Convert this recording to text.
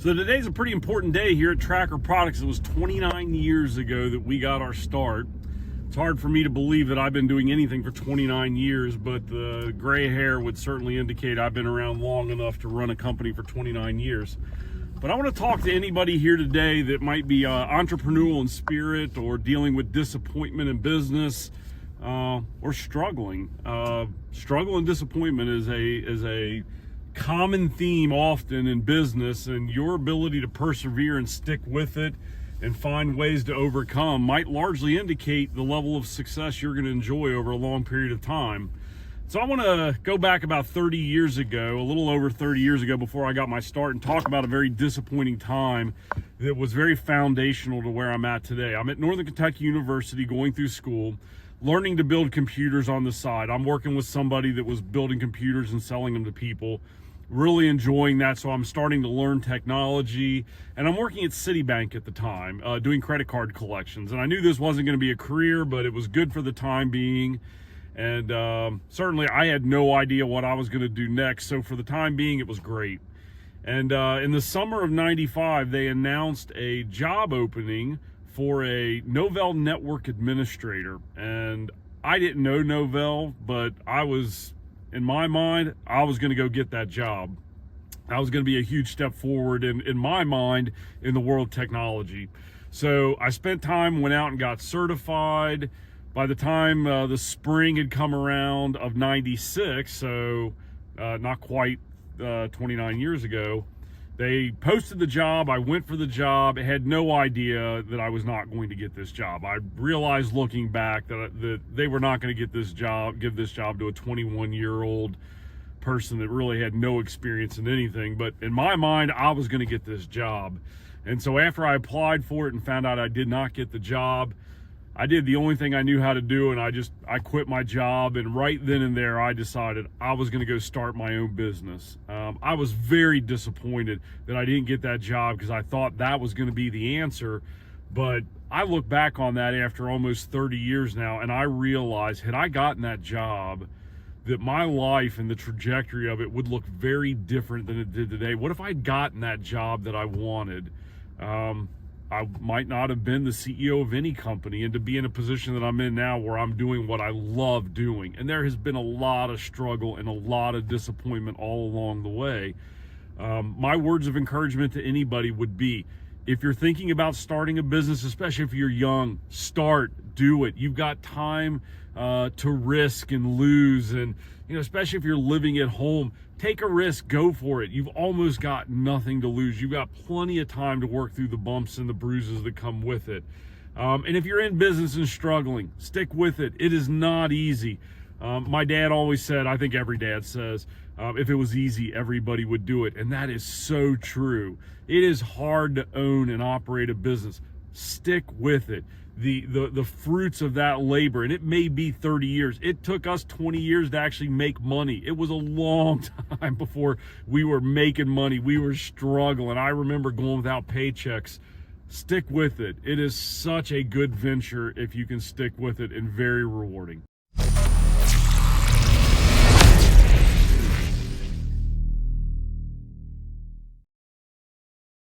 So today's a pretty important day here at Tracker Products. It was 29 years ago that we got our start. It's hard for me to believe that I've been doing anything for 29 years, but the gray hair would certainly indicate I've been around long enough to run a company for 29 years. But I want to talk to anybody here today that might be entrepreneurial in spirit or dealing with disappointment in business or struggling. Struggle and disappointment is a common theme often in business, and your ability to persevere and stick with it and find ways to overcome might largely indicate the level of success you're going to enjoy over a long period of time. So I want to go back about 30 years ago, a little over 30 years ago, before I got my start, and talk about a very disappointing time that was very foundational to where I'm at today. I'm at Northern Kentucky University going through school, learning to build computers on the side. I'm working with somebody that was building computers and selling them to people. Really enjoying that, so I'm starting to learn technology, and I'm working at Citibank at the time, doing credit card collections. And I knew this wasn't going to be a career, but it was good for the time being. And certainly I had no idea what I was going to do next, so for the time being it was great. And in the summer of '95, they announced a job opening for a Novell network administrator. And I didn't know Novell, but in my mind, I was going to go get that job. That was going to be a huge step forward in my mind in the world of technology. So I spent time, went out and got certified. By the time the spring had come around of '96, so not quite 29 years ago, they posted the job. I went for the job. I had no idea that I was not going to get this job. I realized looking back that they were not going to give this job to a 21-year-old person that really had no experience in anything. But in my mind, I was going to get this job. And so after I applied for it and found out I did not get the job, I did the only thing I knew how to do, and I quit my job. And right then and there, I decided I was going to go start my own business. I was very disappointed that I didn't get that job because I thought that was going to be the answer. But I look back on that after almost 30 years now, and I realize had I gotten that job, that my life and the trajectory of it would look very different than it did today. What if I'd gotten that job that I wanted? I might not have been the CEO of any company, and to be in a position that I'm in now where I'm doing what I love doing. And there has been a lot of struggle and a lot of disappointment all along the way. My words of encouragement to anybody would be, if you're thinking about starting a business, especially if you're young, do it. You've got time to risk and lose, and especially if you're living at home, take a risk, go for it. You've almost got nothing to lose. You've got plenty of time to work through the bumps and the bruises that come with it. And if you're in business and struggling, stick with it. It is not easy. My dad always said, I think every dad says, if it was easy, everybody would do it. And that is so true. It is hard to own and operate a business. Stick with it. The fruits of that labor, and it may be 30 years. It took us 20 years to actually make money. It was a long time before we were making money. We were struggling. I remember going without paychecks. Stick with it. It is such a good venture if you can stick with it, and very rewarding.